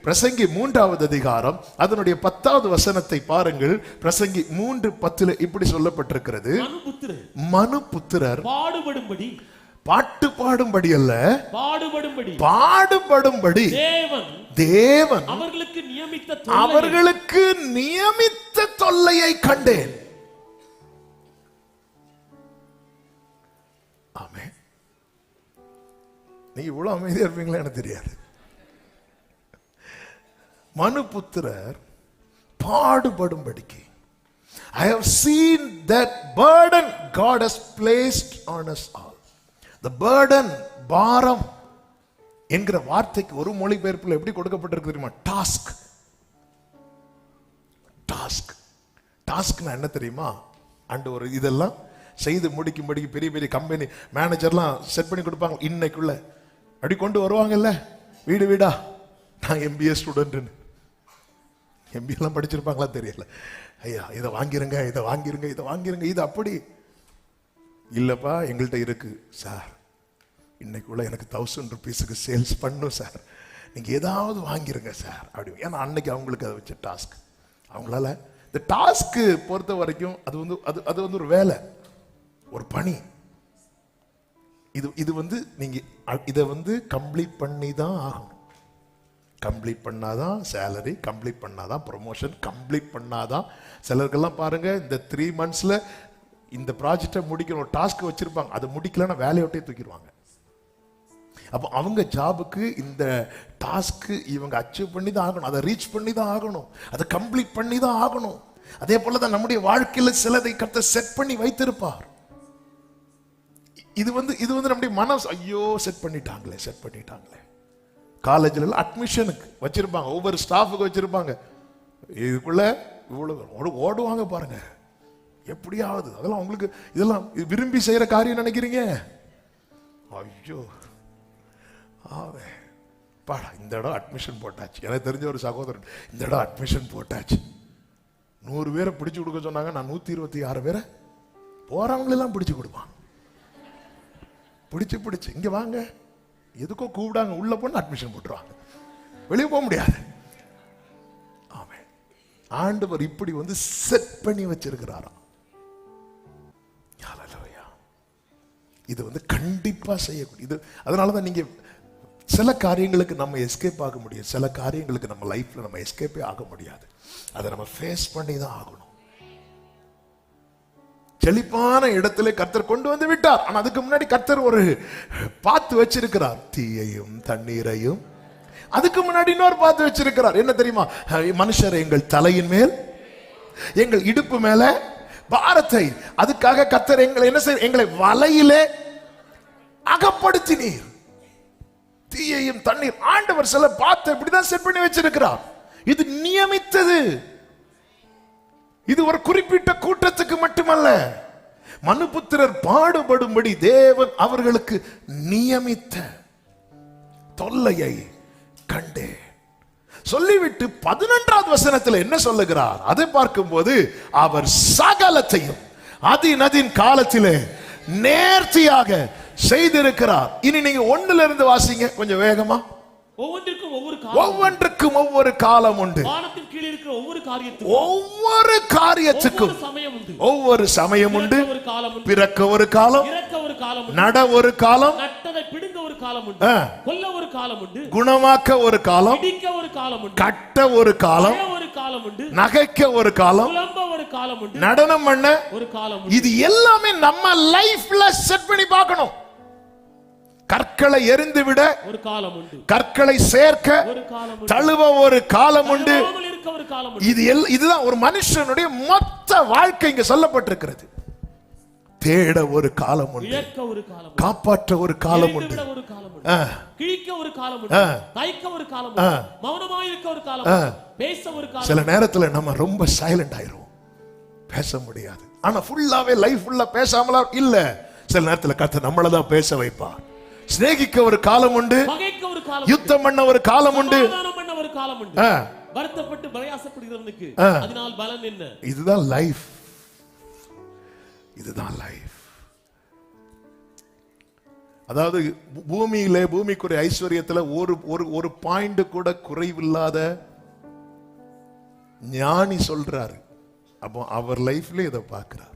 பிரசங்கி 3வது அதிகாரம் அதனுடைய 10வது வசனத்தை பாருங்கள். பிரசங்கி 3:10 இப்படி சொல்லப்பட்டிருக்கிறது, மனுபுத்திரர் பாடுபடும்படி, பாட்டு பாடும்படி அல்ல, பாடுபடும்படி தேவன் அவர்களுக்கு நியமித்த தொல்லையை கண்டேன். ஆமென். நீங்க இவ்வளவு அமைதியா இருப்பீங்களா எனக்கு தெரியாது. மனுபுத்திரர் பாடுபடும்படிக்கு, I have seen that burden God has placed on us all. The burden, பாரம் என்கிற வார்த்தைக்கு ஒரு மொழிபெயர்ப்பில் எப்படி கொடுக்கப்பட்டிருக்கு தெரியுமா? டாஸ்க். டாஸ்க் டாஸ்க்னா என்ன தெரியுமா? அண்ட் ஒரு இதெல்லாம் செய்து முடிக்கும்படி பெரிய பெரிய கம்பெனி மேனேஜர்லாம் செட் பண்ணி கொடுப்பாங்க. இன்னைக்குள்ள அப்படி கொண்டு வருவாங்கல்ல வீடு வீடா. நான் MBA ஸ்டூடெண்ட், MBA எல்லாம் படிச்சிருப்பாங்களா தெரியல. ஐயா இதை வாங்கிருங்க, இதை வாங்கிருங்க, இதை வாங்கிருங்க, இது அப்படி இல்லப்பா எங்கள்கிட்ட இருக்கு சார், இன்னைக்குள்ள எனக்கு 1000 ரூபீஸுக்கு சேல்ஸ் பண்ணும் சார், நீங்க ஏதாவது வாங்கிருங்க சார் அப்படி. ஏன்னா அன்னைக்கு அவங்களுக்கு அதை வச்ச டாஸ்க். அவங்களால இந்த டாஸ்க்கு பொறுத்த வரைக்கும் அது வந்து ஒரு வேலை, ஒரு பணி. இது வந்து நீங்க இதை வந்து கம்ப்ளீட் பண்ணி தான் ஆகணும். கம்ப்ளீட் பண்ணாதான் சேலரி, கம்ப்ளீட் பண்ணாதான் ப்ரொமோஷன், கம்ப்ளீட் பண்ணாதான். சிலருக்கெல்லாம் பாருங்க இந்த 3 monthsல இந்த ப்ராஜெக்டை முடிக்கணும் டாஸ்க் வச்சிருப்பாங்க, அதை முடிக்கலன்னா வேலையோட்டே தூக்கிடுவாங்க. அப்போ அவங்க ஜாபுக்கு இந்த டாஸ்க்கு இவங்க அச்சீவ் பண்ணி தான் ஆகணும், அதை ரீச் பண்ணி தான் ஆகணும், அதை கம்ப்ளீட் பண்ணி தான் ஆகணும். அதே போல தான் நம்முடைய வாழ்க்கையில் சிலதை கர்த்தர் செட் பண்ணி வைத்திருப்பார். இது வந்து நம்முடைய மனசு, ஐயோ செட் பண்ணிட்டாங்களே. காலேஜில் அட்மிஷனுக்கு வச்சிருப்பாங்க, ஒவ்வொரு ஸ்டாஃபுக்கு வச்சிருப்பாங்க, இதுக்குள்ள இவ்வளவு ஓடுவாங்க பாருங்க எப்படியாவது. அதெல்லாம் உங்களுக்கு இதெல்லாம் விரும்பி செய்யற காரியம் நினைக்கிறீங்க? ஐயோ பாடா இந்த இடம் அட்மிஷன் போட்டாச்சு. எனக்கு தெரிஞ்ச ஒரு சகோதரன் இந்த இடம் அட்மிஷன் போட்டாச்சு, 100 பேரை பிடிச்சு கொடுக்க சொன்னாங்க, நான் 126 பேரை போறவங்களெல்லாம் பிடிச்சு கொடுப்பான். பிடிச்சு இங்க வாங்க, எதுக்கோ கூப்பிடாங்க, உள்ள போன அட்மிஷன் போட்டுருவாங்க, வெளியே போக முடியாது. ஆமென். ஆண்டவர் இப்படி வந்து செட் பண்ணி வச்சிருக்கிறாராம். ஹல்லேலூயா. இது வந்து கண்டிப்பா செய்யக்கூடிய இது. அதனாலதான் நீங்க சில காரியங்களுக்கு நம்ம எஸ்கேப் ஆக முடியும், சில காரியங்களுக்கு நம்ம லைஃப்ல நம்ம எஸ்கேப்பே ஆக முடியாது. அதை நம்ம ஃபேஸ் பண்ணி தான் ஆகணும். செழிப்பான இடத்துல கர்த்தர் கொண்டு வந்து விட்டார். ஆனா அதுக்கு முன்னாடி கர்த்தர் ஒரு பாத்து வச்சிருக்கிறார், தீயையும் தண்ணீரையும். அதுக்கு முன்னாடி இன்னொரு பாத்து வச்சிருக்கிறார், என்ன தெரியுமா? மனுஷரை எங்கள் தலையின் மேல், எங்கள் இடுப்பு மேல பாரத்தை. அதுக்காக கர்த்தர் எங்களை என்ன செய்ய, எங்களை வலையிலே அகப்படுத்தினீர். தீயையும் தண்ணீர். ஆண்டவர் சில பாத்து இப்படிதான் செட் பண்ணி வச்சிருக்கிறார். இது நியமித்தது. இது ஒரு குறிப்பிட்ட கூட்டத்துக்கு மட்டுமல்ல. மனுபுத்திரர் பாடுபடும்படி தேவன் அவர்களுக்கு நியமித்த தொல்லையை கண்டே சொல்லிவிட்டு 11வது வசனத்தில் என்ன சொல்லுகிறார்? அதை பார்க்கும்போது அவர் சகலத்தையும் அதின் காலத்திலே நேர்த்தியாக செய்திருக்கிறார். இனி நீங்க 1ல இருந்து வாசிங்க கொஞ்சம் வேகமா. ஒவ்வொன்றுக்கும் ஒவ்வொரு காலம் உண்டு. வானத்தின் கீழ் இருக்கிற ஒவ்வொரு காரியத்துக்கும் ஒவ்வொரு சமயம் உண்டு. பிறக்க ஒரு காலம், நட ஒரு காலம், பிடுங்க ஒரு காலம் உண்டு, கொல்ல ஒரு காலம் உண்டு, குணமாக்க ஒரு காலம், இடிக்க ஒரு காலம் உண்டு, கட்ட ஒரு காலம், ஒரு காலம் உண்டு, நகைக்க ஒரு காலம், புலம்ப ஒரு காலம் உண்டு, நடனம் பண்ண ஒரு காலம் உண்டு. இது எல்லாமே நம்ம லைஃப்ல செட் பண்ணி பார்க்கணும். கற்களை எரிந்து விட ஒரு காலம் உண்டு, கற்களை சேர்க்க ஒரு காலம் உண்டு, தழுவ ஒரு காலம் உண்டு. இதுதான் ஒரு மனுஷனுடைய மொத்த வாழ்க்கை இங்க சொல்லப்பட்டிருக்கிறது. தேட ஒரு காலம் உண்டு, காப்பாற்ற ஒரு காலம் உண்டு, கிழிக்க ஒரு காலம் உண்டு, தைக்க ஒரு காலம் உண்டு, மௌனமாய் இருக்க ஒரு காலம் உண்டு, பேச ஒரு காலம். சில நேரத்துல நம்ம ரொம்ப சைலண்ட் ஆயிரும், பேச முடியாது. ஆனா ஃபுல்லாவே லைஃப் ஃபுல்லா பேசாமலா இல்ல. சில நேரத்துல கர்த்தர் நம்மள தான் பேச வைப்பார். சிநேகிக்க ஒரு காலம் உண்டு, யுத்தம் பண்ண ஒரு காலம் உண்டு, வருத்தப்பட்டு பிரயாசப்படுகிறவனுக்கு அதனால் பலன் என்ன? இதுதான் லைஃப். இதுதான் லைஃப். அதாவது பூமியிலே பூமிக்குரிய ஐஸ்வர்யத்துல ஒரு பாயிண்ட் கூட குறைவில்லாத ஞானி சொல்றாரு. அப்போ அவர் லைஃப்ல இதை பார்க்கிறார்.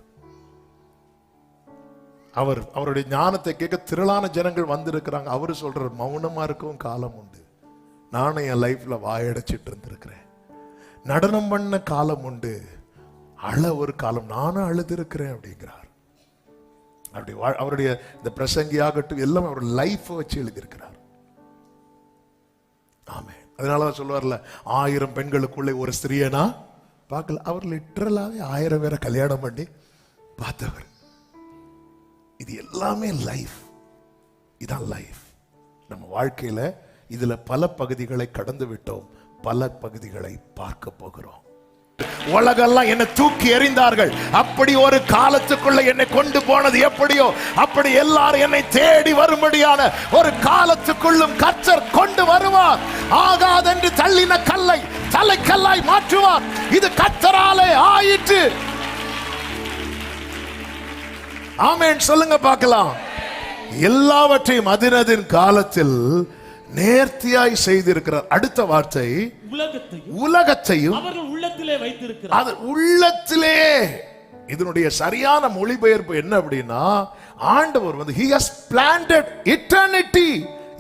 அவருடைய ஞானத்தை கேட்க திரளான ஜனங்கள் வந்திருக்கிறாங்க. அவரு சொல்றாரு, மௌனமா இருக்கவும் காலம் உண்டு. நானும் என் லைஃப்ல வாயடைச்சிட்டு இருந்திருக்கிறேன். நடனம் பண்ண காலம் உண்டு, அழ ஒரு காலம் நானும் அழுது இருக்கிறேன் அப்படிங்கிறார். அப்படி அவருடைய இந்த பிரசங்கியாகட்டும் எல்லாம் அவருடைய லைஃப் வச்சு எழுதியிருக்கிறார். ஆமே. அதனாலதான் சொல்லுவார்ல, 1000 பெண்களுக்குள்ளே ஒரு ஸ்திரியனா பார்க்கல. அவர் லிட்டரலாவே 1000 பேரை கல்யாணம் பண்ணி பார்த்தவர். இது எல்லாமே லைஃப். இதான் லைஃப். நம்ம வாழ்க்கையில இதுல பல பகுதிகளை கடந்து விட்டோம், பல பகுதிகளை பார்க்க போகிறோம். உலகெல்லாம் என்னை தூக்கி எறிந்தார்கள். அப்படி ஒரு காலத்துக்குள்ள என்னை கொண்டு போனது எப்படியோ அப்படி எல்லாரும் என்னை தேடி வரும்படியான ஒரு காலத்துக்குள்ளும் கர்த்தர் கொண்டு வருவார். ஆகாதென்று தள்ளின கல்லை தலைக்கல்லாய் மாற்றுவார். இது கர்த்தராலே ஆயிற்று. ஆமென் சொல்லுங்க பார்க்கலாம். எல்லாவற்றையும் அதினதின் காலத்தில் நேர்த்தியாய் செய்திருக்கிறார். அடுத்த வார்த்தை, உலகத்தையும் அவர்கள் உள்ளத்திலே வைத்திருக்கிறார். அது உள்ளத்திலே. இதனுடைய சரியான மொழிபெயர்ப்பு என்ன அப்படின்னா, ஆண்டவர் வந்து he has planted eternity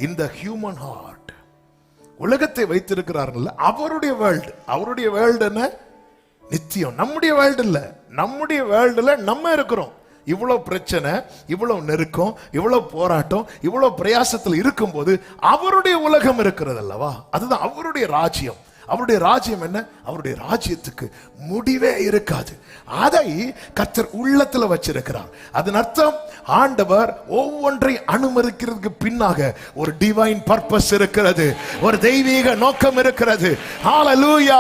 in the human heart. உலகத்தை வைத்திருக்கிறார்கள். அவருடைய வேர்ல்ட். அவருடைய வேர்ல்ட் என்ன? நித்தியம். நம்முடைய வேர்ல்ட் இல்ல. நம்முடைய வேர்ல்டுல நம்ம இருக்கிறோம். இவ்வளவு பிரச்சனை, இவ்வளவு நெருக்கம், இவ்வளவு போராட்டம், இவ்வளவு பிரயாசத்தில் இருக்கும் போது அவருடைய உலகம் இருக்கிறது அல்லவா? அதுதான் அவருடைய ராஜ்யம். அவருடைய ராஜ்யம் என்ன? அவருடைய ராஜ்யத்துக்கு முடிவே இருக்காது. அதை கர்த்தர் உள்ளத்துல வச்சிருக்கிறார். அதன் அர்த்தம், ஆண்டவர் ஒவ்வொன்றை அனுமதிக்கிறதுக்கு பின்னாக ஒரு டிவைன் பர்பஸ் இருக்கிறது, ஒரு தெய்வீக நோக்கம் இருக்கிறது. ஹalleluya.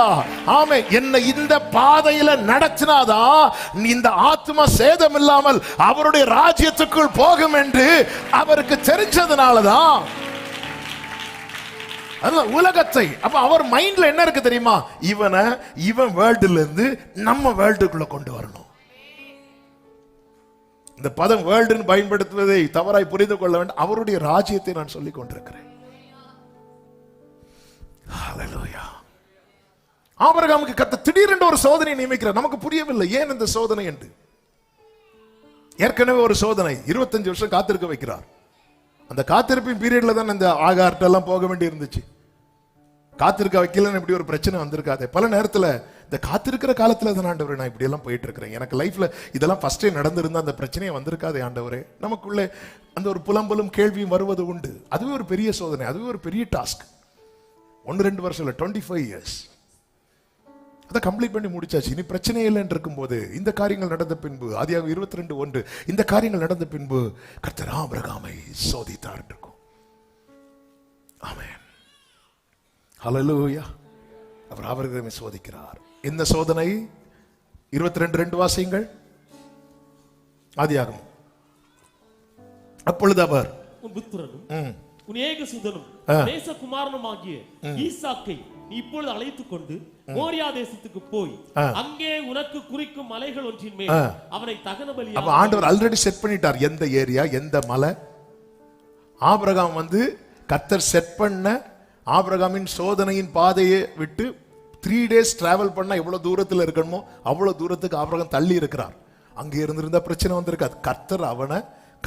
ஆமென். என்னை இந்த பாதையில நடத்தினாதான் இந்த ஆத்மா சேதம் இல்லாமல் அவருடைய ராஜ்யத்துக்குள் போகும் என்று அவருக்கு தெரிஞ்சதுனாலதான் உலகத்தை. அப்ப அவர் மைண்ட்ல என்ன இருக்கு தெரியுமா? இவன் வேர்ல்டுல இருந்து நம்ம வேர்ல்டுக்குள்ள கொண்டு வரணும். இந்த பதம் வேர்ல்டுன்னு பயன்படுத்துவதை தவறாய் புரிந்து கொள்ள வேண்டும். அவருடைய ராஜ்யத்தை நான் சொல்லிக் கொண்டிருக்கிறேன். ஹalleluya. ஆபிரகாமுக்கு கர்த்தர் திடீரென்று ஒரு சோதனை நியமிக்கிறார். நமக்கு புரியவில்லை ஏன் இந்த சோதனை என்று. ஏற்கனவே ஒரு சோதனை 25 வருஷம் காத்திருக்க வைக்கிறார். அந்த காத்திருப்பின் பீரியட்ல தான் இந்த ஆகார்ட்டெல்லாம் போக வேண்டி இருந்துச்சு. காத்திருக்க வைக்கலன்னு இப்படி ஒரு பிரச்சனை வந்திருக்காது. பல நேரத்தில் இந்த காத்திருக்கிற காலத்துல தான் ஆண்டவரே நான் இப்படி எல்லாம் போயிட்டு இருக்கிறேன், எனக்கு லைஃப்ல இதெல்லாம் ஃபர்ஸ்டே நடந்திருந்தா அந்த பிரச்சனையே வந்திருக்காது ஆண்டவரே. நமக்குள்ளே அந்த ஒரு புலம்பலும் கேள்வியும் வருவது உண்டு. அதுவே ஒரு பெரிய சோதனை, அதுவே ஒரு பெரிய டாஸ்க். 1-2 வருஷம் இல்லை, 25 years அதை கம்ப்ளீட் பண்ணி முடிச்சாச்சு. இனி பிரச்சனை இல்லைன்னு இருக்கும்போது இந்த காரியங்கள் நடந்த பின்பு, ஆதியாகமம் 22:1, இந்த காரியங்கள் நடந்த பின்பு கர்த்தர் ஆபிரகாமை சோதித்தார் இருக்கும். ஆமென். ஹல்லேலூயா. அவர் ஆபிரகாமை சோதிக்கிறார். இந்த சோதனை 22:2 வாசியுங்கள். ஆதியாகமம். அப்பொழுது அவர் உன் புத்திரனும் உன் ஏகசுதனும் நேசகுமாரனும் ஆகிய ஈசாக்கை நீ இப்பொழுது அழைத்துக் கொண்டு மோரியா தேசத்துக்கு போய் அங்கே உனக்கு குறிக்கும் மலைகள் ஒன்றின் மேல் அவனை தகன பலியாக. அப்ப ஆண்டவர் ஆல்ரெடி செட் பண்ணிட்டார் எந்த ஏரியா, எந்த மலை. ஆபிரகாம் வந்து கர்த்தர் செட் பண்ண ஆபிரகாமின் சோதனையின் பாதையை விட்டு 3 days டிராவல் பண்ணா எவ்வளவு தூரத்தில் இருக்கணுமோ அவ்வளவு தூரத்துக்கு ஆபிரகாம் தள்ளி இருக்கிறார். அங்கே இருந்திருந்தா பிரச்சனை வந்திருக்காது. கர்த்தர் அவனை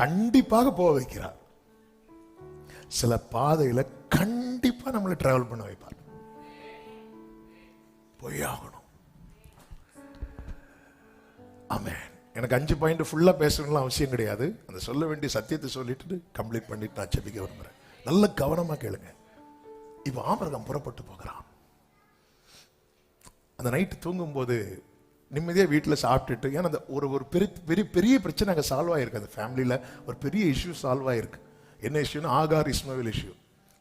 கண்டிப்பாக போக வைக்கிறார். சில பாதையில கண்டிப்பா நம்மளை டிராவல் பண்ண வைப்பார். போயாகணும். ஆமென். எனக்கு 5 பாயிண்ட் ஃபுல்லா பேசணும்லாம் அவசியம் கிடையாது. அந்த சொல்ல வேண்டிய சத்தியத்தை சொல்லிட்டு கம்ப்ளீட் பண்ணிட்டு நான் ஜெபிக்க விரும்புறேன். நல்ல கவனமா கேளுங்க. இப்ப ஆபிரகாம் புறப்பட்டு போகிறான். அந்த நைட்டு தூங்கும் போது நிம்மதியா வீட்டில் சாப்பிட்டுட்டு, ஏன்னா அந்த ஒரு பெரிய பெரிய பிரச்சனை அங்கே சால்வ் ஆயிருக்கு. அந்த ஃபேமிலியில ஒரு பெரிய இஷ்யூ சால்வ் ஆயிருக்கு. என்ன இஷ்யூன்னா ஆகார் இஸ்மவேல் இஷ்யூ.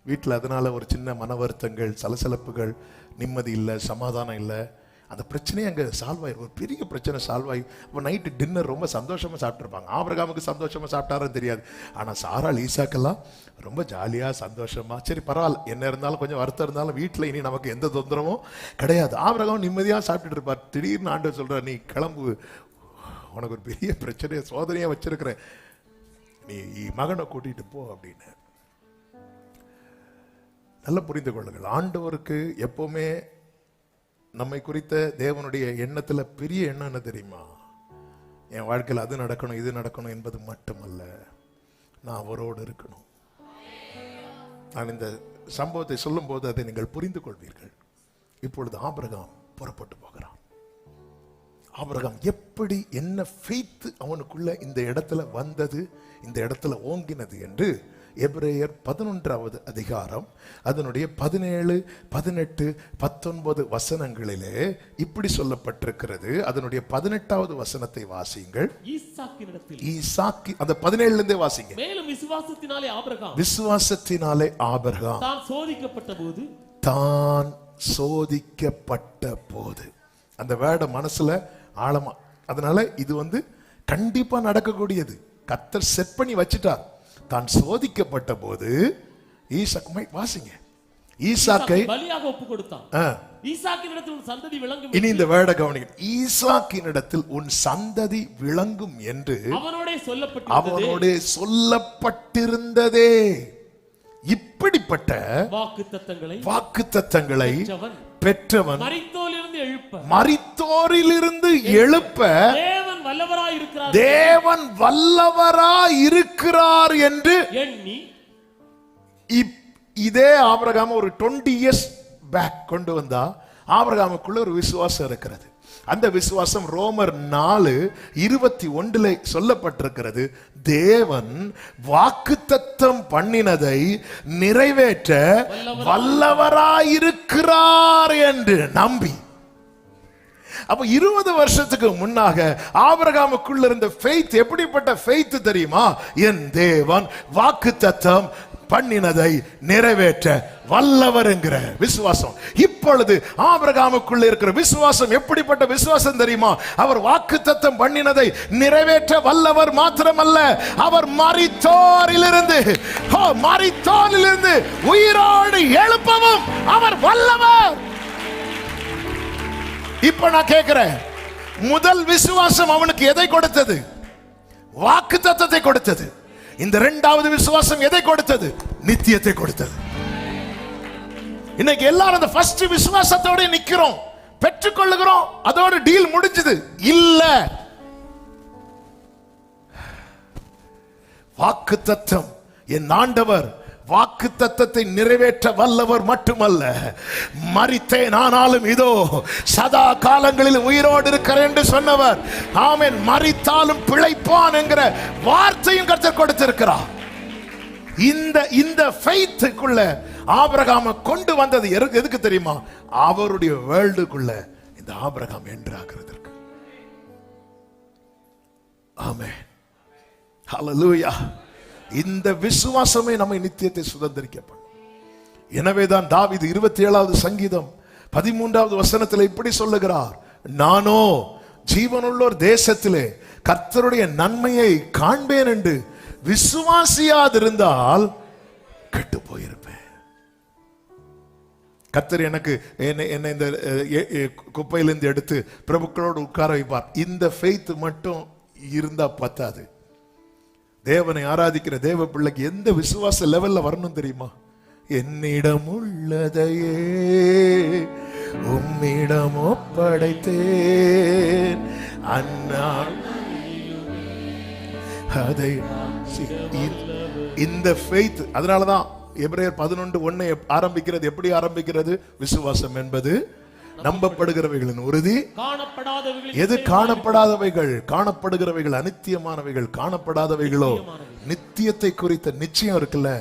வீட்டில் அதனால ஒரு சின்ன மன வருத்தங்கள், சலசலப்புகள், நிம்மதி இல்லை, சமாதானம் இல்லை. அந்த பிரச்சனையே அங்கே சால்வ் ஆயிருக்கு. ஒரு பெரிய பிரச்சனை சால்வ் ஆகி அப்போ நைட்டு டின்னர் ரொம்ப சந்தோஷமா சாப்பிட்ருப்பாங்க. ஆபிரகாமுக்கு சந்தோஷமா சாப்பிட்டாருன்னு தெரியாது. ஆனால் சாராள் ஈசாக்கெல்லாம் ரொம்ப ஜாலியாக சந்தோஷமா, சரி பரவாயில்ல என்ன இருந்தாலும் கொஞ்சம் வருத்தம் இருந்தாலும் வீட்டில் இனி நமக்கு எந்த தொந்தரவும் கிடையாது. ஆபிரகாம் நிம்மதியாக சாப்பிட்டுட்டு இருப்பார். திடீர்னு ஆண்டவர் சொல்றார், நீ கிளம்பு, உனக்கு ஒரு பெரிய பிரச்சனையை சோதனையாக வச்சிருக்கிறேன். நீ மகனை கூட்டிட்டு போ அப்படின்னு. நல்லா புரிந்து கொள்ளுங்கள், ஆண்டவருக்கு எப்பவுமே நம்மை குறித்த தேவனுடைய எண்ணத்துல பெரிய எண்ணம் என்ன தெரியுமா? என் வாழ்க்கையில் அது நடக்கணும் இது நடக்கணும் என்பது மட்டுமல்ல, நான் அவரோடு இருக்கணும். நான் இந்த சம்பவத்தை சொல்லும் போது அதை நீங்கள் புரிந்து கொள்வீர்கள். இப்பொழுது ஆபிரகாம் புறப்பட்டு போகிறான். ஆபிரகாம் எப்படி என்ன ஃபெய்த் அவனுக்குள்ள இந்த இடத்துல வந்தது, இந்த இடத்துல ஓங்கினது என்று எபிரேயர் 11வது அதிகாரம் அதனுடைய 17, 18, 19 வசனங்களிலே இப்படி சொல்லப்பட்டிருக்கிறது. அதனுடைய 18வது வசனத்தை வாசியுங்கள். ஈசாக்கு அந்த 17ல இருந்தே வாசிங்க. மேலும் விசுவாசத்தினாலே ஆபிரகாம் தான் சோதிக்கப்பட்ட போது அந்த வேர்ட மனசுல ஆழமா, அதனால இது கண்டிப்பா நடக்கக்கூடியது. கர்த்தர் செட் பண்ணி வச்சிட்டார். தான் சோதிக்கப்பட்ட போது ஈசாக்கை வாசிங்க. ஈசாக்கை பலியாக ஒப்பு கொடுத்தான். ஈசாக்கினிடத்தில் உன் சந்ததி விளங்கும். இனி இந்த வேர்ட கவனிங்க. ஈசாக்கினிடத்தில் உன் சந்ததி விளங்கும் என்று அவனோட சொல்லப்பட்டிருந்ததே. இப்படிப்பட்ட வாக்குத்தத்தங்களை பெற்றவன் மரித்தோரிலிருந்து எழுப்ப தேவன் வல்லவராயிருக்கிறார் என்று எண்ணி இதே ஆபிரகாம் ஒரு 20 years பேக் கொண்டு வந்தா ஆபிரகாமுக்குள்ள ஒரு விசுவாசம் இருக்கிறது. அந்த விசுவாசம் ரோமர் 4:21 சொல்லப்பட்டிருக்கிறது. தேவன் வாக்குத்தத்தம் பண்ணினதை நிறைவேற்ற வல்லவராயிருக்கிறார் என்று நம்பி. அப்ப 20 வருஷத்துக்கு முன்னாக ஆபிரகாமுக்குள்ள இருந்த ஃபெய்த் எப்படிப்பட்ட ஃபெய்த் தெரியுமா? என் தேவன் வாக்குத்தத்தம் பண்ணினதை நிறைவேற்ற வல்லவர் என்கிற விசுவாசம். இப்பொழுது ஆபிரகாமுக்குள்ள இருக்கிற விசுவாசம் எப்படிப்பட்ட விசுவாசம் தெரியுமா? அவர் வாக்குத்தத்தம் பண்ணினதை நிறைவேற்ற வல்லவர் மாத்திரமல்ல, அவர் மரித்தோரிலிருந்து உயிரோடு எழுப்பவும் அவர் வல்லவர். இப்ப நான் கேட்கிறேன், முதல் விசுவாசம் அவனுக்கு எதை கொடுத்தது? வாக்குத்தத்தத்தை கொடுத்தது. இந்த இரண்டாவது விசுவாசம் எதை கொடுத்தது? நித்தியத்தை கொடுத்தது. இன்னைக்கு எல்லாரும் அந்த ஃபர்ஸ்ட் விசுவாசத்தோட நிக்கிறோம், பெற்றுக்கொள்ளுகிறோம், அதோட டீல் முடிஞ்சது இல்ல. வாக்குத்தத்தம், என் ஆண்டவர் வாக்குத்தத்தத்தை நிறைவேற்ற வல்லவர் மட்டுமல்ல, மரித்தேன் ஆனாலும் இதோ சதா காலங்களில் உயிரோடு இருக்கிறேன் என்று சொன்னவர். ஆமென். மரித்தாலும் பிழைப்பான் என்கிற வார்த்தையும் கர்த்தர் கொடுத்திருக்கிறார். இந்த ஃபெய்த்துக்குள்ள ஆபிரகாமை கொண்டு வந்தது எதுக்கு தெரியுமா? அவருடைய வேர்ல்டுக்குள்ள இந்த ஆபிரகாம் என்றாகிறதற்கு. ஆமென். ஹல்லேலூயா. இந்த விசுவாசமே நம்மை நித்தியத்தை சுதந்திரிக்கப்படும். எனவேதான் தாவீது 27வது சங்கீதம் 13வது வசனத்தில் இப்படி சொல்லுகிறார், நானோ ஜீவனுள்ளோர் தேசத்திலே கர்த்தருடைய நன்மையை காண்பேன் என்று விசுவாசியாதிருந்தால் கெட்டு போயிருப்பேன். கர்த்தர் எனக்கு என்ன இந்த குப்பையிலிருந்து எடுத்து பிரபுக்களோடு உட்கார வைப்பார். இந்த ஃபெய்த் மட்டும் இருந்தா பத்தாது. தேவனை ஆராதிக்கிற தேவ பிள்ளைக்கு எந்த விசுவாச லெவல்ல வரணும் தெரியுமா? என்னிடம் உள்ளதையே உம்மிடம் ஒப்படைத்தேன் அந்நாள் அதை. இந்த ஃபெய்த், அதனாலதான் எபிரேயர் 11:1 ஆரம்பிக்கிறது. எப்படி ஆரம்பிக்கிறது? விசுவாசம் என்பது நம்பப்படுகிறவைகளின் உறுதி, எது காணப்படாதவைகள். காணப்படுகிறவைகள் அநித்தியமானவைகள், காணப்படாதவைகளோ நித்தியத்தை குறித்த நிச்சயம் இருக்குல்ல.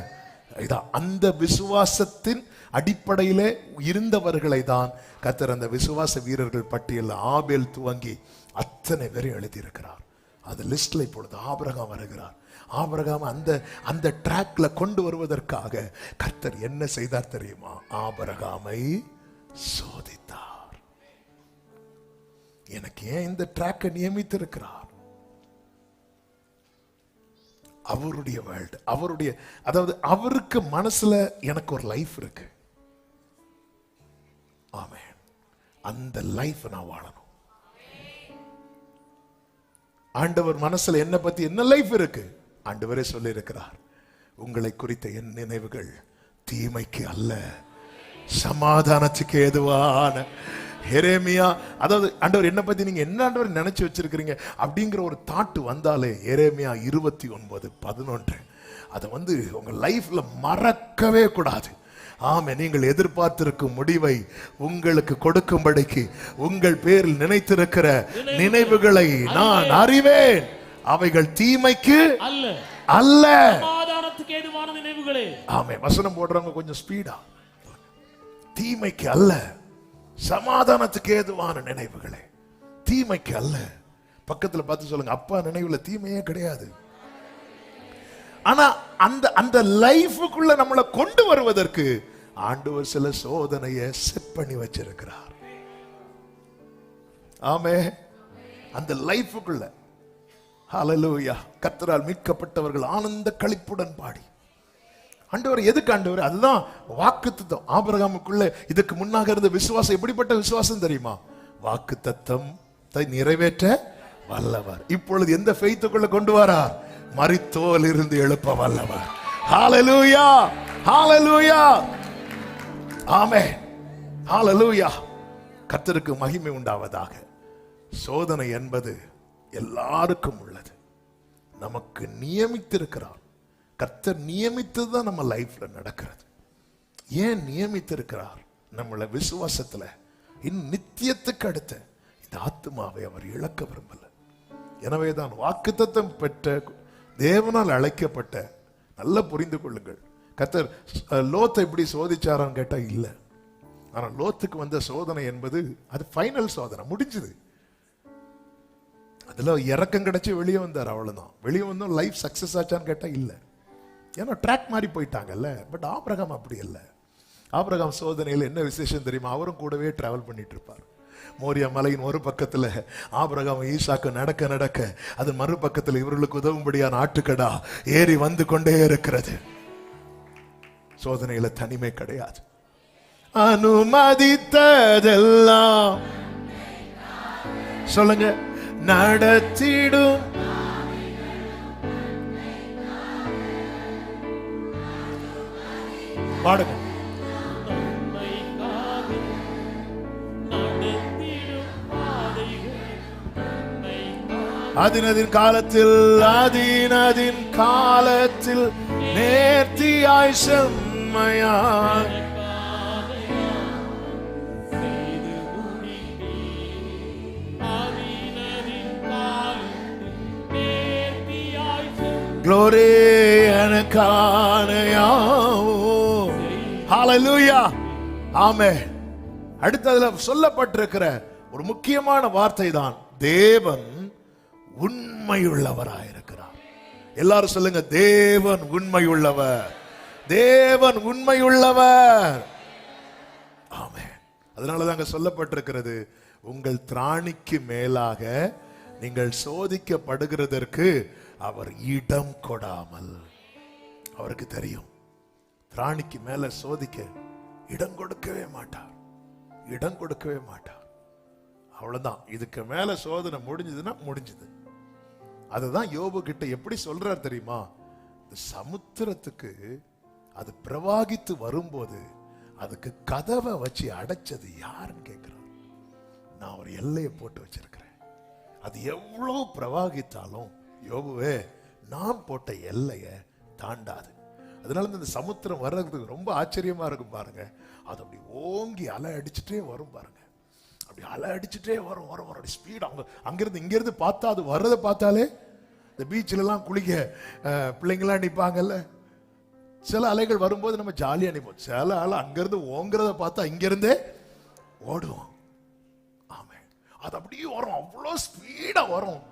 அந்த விசுவாசத்தின் அடிப்படையிலே இருந்தவர்களை தான் கர்த்தர் அந்த விசுவாச வீரர்கள் பட்டியல் ஆபேல் துவங்கி அத்தனை பேரும் எழுதியிருக்கிறார். அந்த லிஸ்ட்ல இப்பொழுது ஆபிரகாம் வருகிறார். ஆபிரகாம் அந்த ட்ராக்ல கொண்டு வருவதற்காக கர்த்தர் என்ன செய்தார் தெரியுமா? ஆபிரகாமை சோதித்தார். எனக்கு ஏன் இந்த ட்ராக்கை நியமித்திருக்கிறார்? அவருடைய வேர்ல்ட், அவருடைய, அதாவது அவருக்கு மனசுல எனக்கு ஒரு லைஃப் இருக்கு. ஆமென். அந்த லைஃப் நான் வாழணும். ஆண்டவர் மனசுல என்ன பத்தி என்ன லைஃப் இருக்கு? ஆண்டவரே சொல்லி இருக்கிறார், உங்களை குறித்த என் நினைவுகள் தீமைக்கு அல்ல, சமாதானத்துக்கு ஏதுவான. எரேமியா, அதாவது ஆண்டவர் என்ன பத்தி நீங்க என்ன ஆண்டவர் நினைச்சு வச்சிருக்கிறீங்க அப்படிங்கிற ஒரு தாட்டு வந்தாலே எரேமியா 29:11 அதை உங்க லைஃப்ல மறக்கவே கூடாது. ஆமே, நீங்கள் எதிர்பார்த்திருக்கும் முடிவை உங்களுக்கு கொடுக்கும்படிக்கு உங்கள் பேரில் நினைத்திருக்கிற நினைவுகளை நான் அறிவேன், அவைகள் தீமைக்கு அல்ல அல்ல, சமாதானத்துக்கு ஏதுவான நினைவுகளே. ஆமே, வசனம் போடுறவங்க கொஞ்சம் ஸ்பீடா. தீமைக்கு அல்ல, சமாதானத்துக்கு ஏதுவான நினைவுகளே, தீமைக்கு அல்ல. பக்கத்துல பார்த்து சொல்லுங்க, அப்பா நினைவுல தீமையே கிடையாது. ஆனா அந்த அந்த லைஃபுக்குள்ள நம்மளை கொண்டு வருவதற்கு ஆண்டவர் சில சோதனையை செட் பண்ணி வச்சிருக்கிறார். ஆமே, அந்த லைஃபுக்குள்ள ஹல்லேலூயா, கர்த்தரால் மீட்கப்பட்டவர்கள் ஆனந்த களிப்புடன் பாடி. ஆண்டவர் எதுக்கு ஆண்டவர்? அதுதான் வாக்குத்தத்தம். ஆபிரகாமுக்குள்ள இதுக்கு முன்னாக இருந்த விசுவாசம் எப்படிப்பட்ட விசுவாசம் தெரியுமா? வாக்குத்தத்தத்தை நிறைவேற்ற வல்லவர். இப்பொழுது எந்த ஃபெய்த்துக்குள்ள கொண்டு வரார்? மரித்தோல் இருந்து எழுப்ப வல்லவர். ஹல்லேலூயா, ஹல்லேலூயா, ஆமென், ஹல்லேலூயா. கர்த்தருக்கு மகிமை உண்டாவதாக. சோதனை என்பது எல்லாருக்கும் உள்ளது. நமக்கு நியமித்திருக்கிறார். கர்த்தர் நியமித்ததுதான் நம்ம லைஃப்ல நடக்கிறது. ஏன் நியமித்திருக்கிறார்? நம்மள விசுவாசத்துல நித்தியத்துக்கு அடுத்த இந்த ஆத்மாவை அவர் இழக்க விரும்பல. எனவேதான் வாக்குத்தத்தம் பெற்ற தேவனால் அழைக்கப்பட்ட, நல்ல புரிந்து கொள்ளுங்கள், கர்த்தர் லோத்தை எப்படி சோதிச்சாரான்னு கேட்டா இல்ல. ஆனா லோத்துக்கு வந்த சோதனை என்பது அது ஃபைனல் சோதனை, முடிஞ்சது. அதுல இறக்கம் கிடைச்சி வெளியே வந்தார், அவ்வளவுதான். வெளியே வந்தோம் லைஃப் சக்சஸ் ஆச்சான்னு கேட்டா இல்ல. ஏன்னா ட்ராக் மாறி போயிட்டாங்கல்ல. பட் ஆபிரகாம் அப்படி இல்ல. ஆபிரகாம் சோதனையில் என்ன விசேஷம் தெரியுமா? அவரும் கூடவே டிராவல் பண்ணிட்டு இருப்பார். மோரியா மலையின் ஒரு பக்கத்துல ஆபிரகாம் ஈசாக்கு நடக்க நடக்க அது மறுபக்கத்தில் இவர்களுக்கு உதவும்படியான ஆட்டுக்கடா ஏறி வந்து கொண்டே இருக்கிறது. சோதனையில தனிமை கிடையாது. அனுமதித்ததெல்லாம் சொல்லுங்க, நடத்திடும். பாடுங்க. அதினதின் காலத்தில் அதினதின் காலத்தில் நேர்த்தியாய் செம்மையாய் glory எனக்கானையாவோ. ஹல்லேலூயா, ஆமென். அடுத்ததுல சொல்லப்பட்டிருக்கிற ஒரு முக்கியமான வார்த்தை தான் தேவன் உண்மையுள்ளவராயிருக்கிறார். எல்லாரும் சொல்லுங்க, தேவன் உண்மையுள்ளவர், தேவன் உண்மையுள்ளவர். ஆமென். அதனாலதான் அங்க சொல்லப்பட்டிருக்கிறது, உங்கள் திராணிக்கு மேலாக நீங்கள் சோதிக்கப்படுகிறதற்கு அவர் இடம் கொடாமல். அவருக்கு தெரியும், திராணிக்கு மேல சோதிக்க இடம் கொடுக்கவே மாட்டார், இடம் கொடுக்கவே மாட்டார். அவ்வளவுதான். இதுக்கு மேல சோதனை முடிஞ்சதுன்னா முடிஞ்சது. அதுதான் யோபு கிட்ட எப்படி சொல்றார் தெரியுமா? சமுத்திரத்துக்கு அது பிரவாகித்து வரும்போது அதுக்கு கதவை வச்சு அடைச்சது யாருன்னு கேட்கிறார். நான் ஒரு எல்லையை போட்டு வச்சிருக்கிறேன், அது எவ்வளவு பிரவாகித்தாலும் யோபுவே நான் போட்ட எல்லையை தாண்டாது. அதனால இந்த சமுத்திரம் வர்றதுக்கு ரொம்ப ஆச்சரியமா இருக்கும் பாருங்க. அது அப்படி ஓங்கி அலை அடிச்சுட்டே வரும் பாருங்க. அப்படி அலை அடிச்சுட்டே வரும் வரும் வரும் ஸ்பீட். அங்கிருந்து இங்கிருந்து பார்த்தா, அது வர்றதை பார்த்தாலே, இந்த பீச்சில் எல்லாம் குளிக்க பிள்ளைங்களாம் நிற்பாங்கல்ல, சில அலைகள் வரும்போது நம்ம ஜாலியாக நிற்போம். சில அலை அங்கிருந்து ஓங்குறத பார்த்தா இங்கிருந்தே ஓடுவோம். ஆமே, அது அப்படியே வரும், அவ்வளோ ஸ்பீடா வரும்.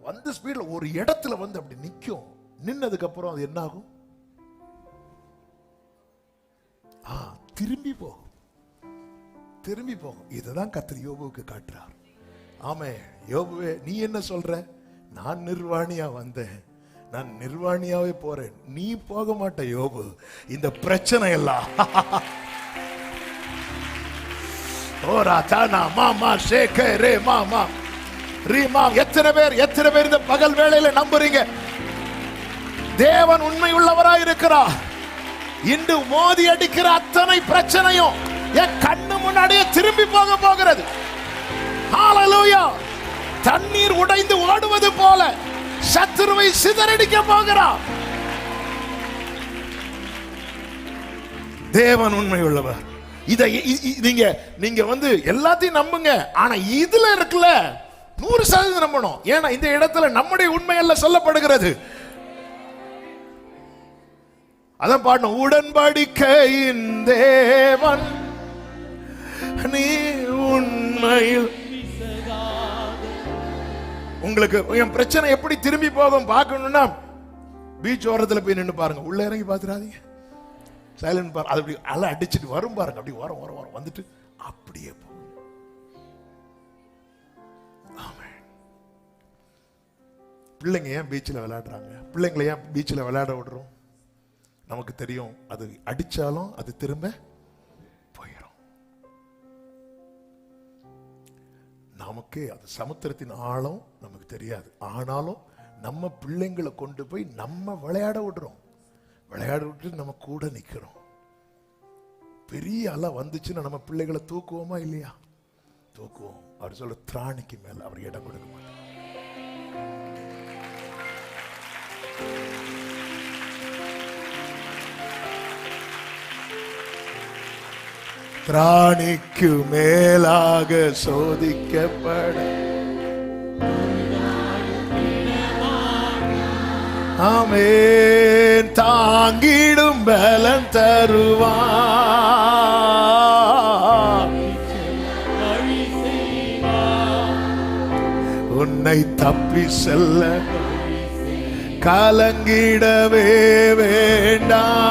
வந்த ஸ்பீட்ல ஒரு இடத்துல வந்து அப்படி நிற்கும். நின்னதுக்கு அப்புறம் அது என்ன ஆகும்? திரும்பி போகும், திரும்பி போகும். இதுதான் கர்த்தர் யோபுவுக்கு காட்டுறார். ஆமே, யோபுவே நீ என்ன சொல்ற? நான் நிர்வாணியா வந்தேன், நான் நிர்வாணியாவே போறேன், நீ போக மாட்ட யோபு. இந்த பிரச்சனை எல்லாம் ஓரா தானா மாமா ஷேகே ரே மாமா ரீமா. எத்தனை பேர் இந்த பகல் வேளையில நம்புறீங்க? தேவன் உண்மை உள்ளவராய் இருக்கிறார். இன்று மோதி அடிக்கிற அத்தனை பிரச்சனையும் என் கண்ணு முன்னாடியே திரும்பி போக போகிறது. ஹalleluya. தண்ணீர் உடைந்து ஓடுவது போல சத்துருவை சிதறடிக்க போகிறார். தேவன் உண்மை உள்ளவர். இதை நீங்க எல்லாத்தையும் நம்புங்க. ஆனா இதுல இருக்குல்ல 100% நம்பணும். ஏன்னா இந்த இடத்துல நம்முடைய உண்மை எல்லாம் சொல்லப்படுகிறது. அதான் பாடணும். உடன்படிக்கையின் தேவன் நீ உண்மையில். உங்களுக்கு என் பிரச்சனை எப்படி திரும்பி போகும் பார்க்கணும்னா பீச் ஓரத்துல போய் நின்று பாருங்க. உள்ள இறங்கி பாத்துறாதீங்க. சைலண்ட் பாருங்க. அது அப்படி அலை அடிச்சுட்டு வரும் பாருங்க. அப்படி வரும் வரும் வரும் வந்துட்டு அப்படியே போ. பிள்ளைங்க ஏன் பீச்சில் விளையாடுறாங்க? பிள்ளைங்களை ஏன் பீச்சில் விளையாட விடுறோம்? நமக்கு தெரியும் அது அடிச்சாலும் அது திரும்ப போயிடும். நமக்கு அது சமுத்திரத்தின் ஆழம் நமக்கு தெரியாது. ஆனாலும் நம்ம பிள்ளைங்களை கொண்டு போய் நம்ம விளையாட விடுறோம். விளையாட விட்டு நம்ம கூட நிக்கிறோம். பெரிய அலை வந்துச்சுன்னா நம்ம பிள்ளைகளை தூக்குவோமா இல்லையா? தூக்குவோம். அவர் சொல்ல திராணிக்கு மேல அவர் இடம் கொடுக்க மாட்டார். திராணிக்கு மேலாக சோதிக்கப்பட ஆமென் தாங்கிடும் பலன் தருவார். உன்னை தப்பி செல்ல கலங்கிடவே வேண்டாம்.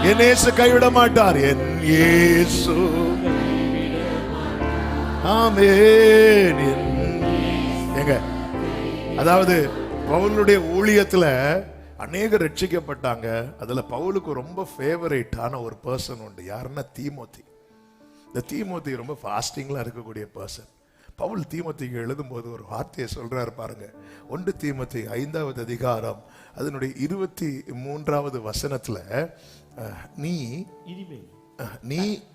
என் இயேசு கைவிட மாட்டார். என் இயேசு ஆமென். எங்க அதாவது பவுலுடைய ஊழியத்துல அநேகர் ரட்சிக்கப்பட்டாங்க. அதுல பவுலுக்கு ரொம்ப ஃபேவரேட்டான ஒரு பர்சன் உண்டு. யாருன்னா தீமோத்தி. இந்த தீமோத்தி ரொம்ப ஃபாஸ்டிங்ல இருக்கக்கூடிய பர்சன். பவுல் தீமோத்திக்கு எழுதும் போது ஒரு வார்த்தையை சொல்றாரு பாருங்க. 1 தீமோத்தி 5வது அதிகாரம் அதனுடைய 23வது வசனத்துல நீ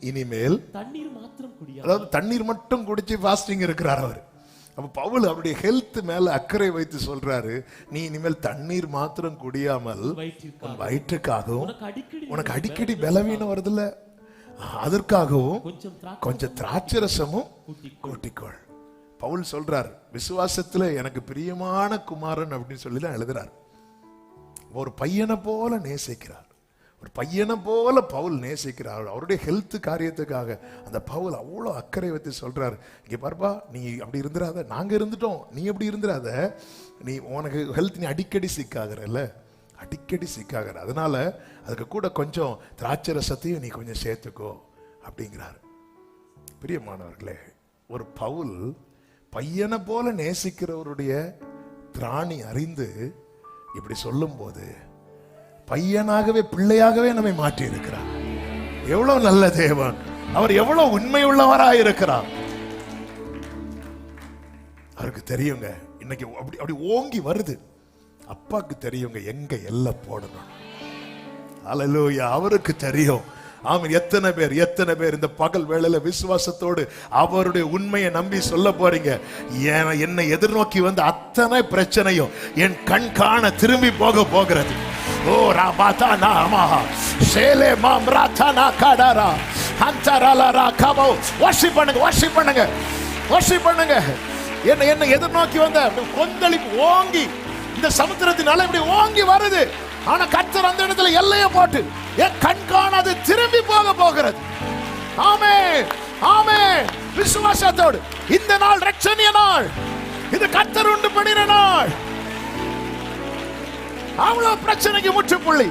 இனிமேல் தண்ணீர் மாத்திரம் குடியா, அதாவது தண்ணீர் மட்டும் குடிச்சு ஃபாஸ்டிங் இருக்கிறார் அவர். அப்ப பவுல் அவருடைய ஹெல்த் மேல அக்கறை வைத்து சொல்றாரு, நீ இனிமேல் தண்ணீர் மாத்திரம் குடியாமல் வயிற்றுக்காகவும் உனக்கு அடிக்கடி பலவீனம் வருதுல்ல அதற்காகவும் கொஞ்சம் திராட்சரசமும் கூட்டிக்கொள். பவுல் சொல்றார், விசுவாசத்துல எனக்கு பிரியமான குமாரன் அப்படின்னு சொல்லி தான் எழுதுறார். ஒரு பையனை போல நேசிக்கிறார். ஒரு பையனை போல பவுல் நேசிக்கிறார். அவருடைய ஹெல்த் காரியத்துக்காக அந்த பவுல் அவ்வளோ அக்கறை வைத்து சொல்றாரு, இங்க பாருப்பா நீ அப்படி இருந்துடாத, நாங்க இருந்துட்டோம், நீ எப்படி இருந்துடாத, நீ உனக்கு ஹெல்த் நீ அடிக்கடி சிக்காகிறல்ல, அடிக்கடி சிக்காகிற, அதனால அதுக்கு கூட கொஞ்சம் திராட்சரசத்தையும் நீ கொஞ்சம் சேர்த்துக்கோ அப்படிங்கிறார். பிரியமானவர்களே, ஒரு பவுல் பையனை போல நேசிக்கிறவருடைய திராணி அறிந்து இப்படி சொல்லும் போது பையனாகவே பிள்ளையாகவே நம்மை மாற்றி இருக்கிறார். எவ்வளவு நல்ல தேவன், அவர் எவ்வளவு உண்மை உள்ளவராய் இருக்கிறார். அவருக்கு தெரியுங்க இன்னைக்கு அப்படி அப்படி ஓங்கி வருது. அப்பாக்கு தெரியுங்க எங்க எல்லை போடணும். அல்லேலூயா, அவருக்கு தெரியும். ஆமென். எத்தனை பேர் இந்த பகல் வேளையில விசுவாசத்தோடு அவருடைய உண்மையை நம்பி சொல்ல போறீங்க, என்னை எதிர்நோக்கி வந்த அத்தனை பிரச்சனையும் என் கண் காண திரும்பி போக போகிறது. ஓ ராபாதா நாமா சேலே மாம்ராதா காடாரா அந்தரலரா கபோ. வர்ஷிப் பண்ணுங்க. என்ன எதிர்நோக்கி வந்த கொந்தளிப்பு ஓங்கி இந்த சமுத்திரத்தின் அலை இப்படி ஓங்கி வருது. ஆனா கர்த்தர் அந்த இடத்துல எல்லையை போட்டு என் கண் காணாது திரும்பி போக போகிறது. ஆமென், ஆமென். விசுவாசத்தோடு இந்த நாள் ரட்சணிய நாள், இது கர்த்தர் உண்டு பண்ணின நாள். அவ்வளவு பிரச்சனைக்கு முற்றுப்புள்ளி.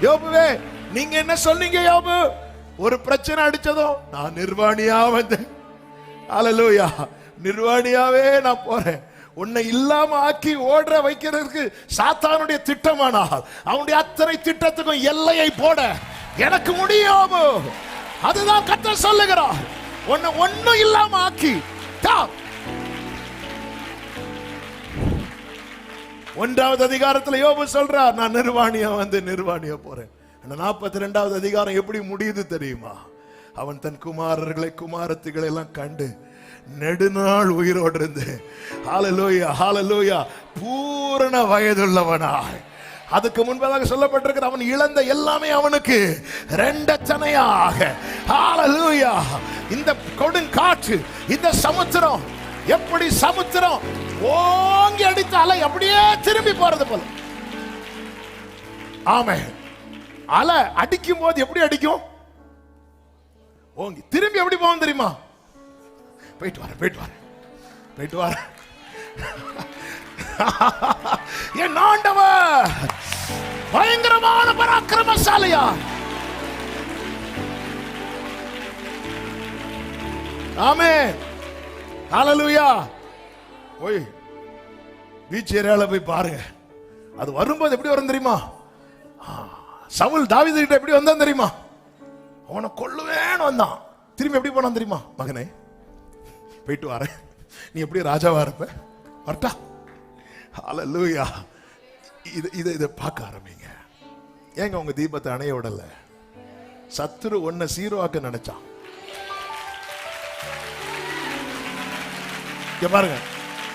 யோபுவே, நீங்க என்ன சொன்னீங்க யோபு? ஒரு பிரச்சனை அடிச்சதோ நான் நிர்வாணியா வந்தேன். அல்லேலூயா, நிர்வாணியாவே நான் போறேன். உன்னை இல்லாம ஆக்கி ஓடுற வைக்கிறதுக்கு சாத்தானுடைய திட்டமானால் அவனுடைய அத்தனை திட்டத்துக்கும் எல்லையை போட எனக்கு முடியும். அதுதான் கர்த்தர் சொல்லுகிறார். உன்னை ஒண்ணும் இல்லாம ஆக்கி 1வது அதிகாரத்துல யோபு சொல்றார், நான் நிர்வாணியா போறேன். 42வது அதிகாரம் எப்படி முடியுது தெரியுமா? அவன் தன் குமாரர்களை குமாரத்திகளை எல்லாம் கண்டு நெடுநாள் உயிரோடு இருந்து ஹல்லேலூயா ஹல்லேலூயா பூரண வயதுள்ளவனாய். அதுக்கு முன்பதாக சொல்லப்பட்டிருக்கிற அவன் இழந்த எல்லாமே அவனுக்கு இரண்டச்சனையாக. ஹல்லேலூயா. இந்த கொடுங்காற்று, இந்த சமுத்திரம், எப்படி சமுத்திரம் ஓங்கி அடித்த அலை அப்படியே திரும்பி போறது போல. ஆமென். அலை அடிக்கும் போது எப்படி அடிக்கும்? ஓங்கி திரும்பி எப்படி போகும் தெரியுமா? போயிட்டு வர என் ஆண்டவர் பயங்கரமான பராக்கிரமசாலியா. ஆமென். ஹல்லேலூயா. ஓய், பீச் ஏரியால போய் பாருங்க. அது வரும்போது எப்படி வரும் தெரியுமா? சவுல் தாவீது கிட்ட எப்படி வந்தான் தெரியுமா? அவனை கொல்லுவேன்னு வந்தான். திரும்பி எப்படி போனான் தெரியுமா? மகனே போயிட்டு வர, நீ எப்படி ராஜாவா இருப்ப, வரட்டா. ஹல்லேலூயா. இதை பார்க்க ஆரம்பிங்க. ஏங்க உங்க தீபத்தை அணைய விடல? சத்துரு ஒன்ன சீரோவாக்க நினைச்சான். பாருங்க,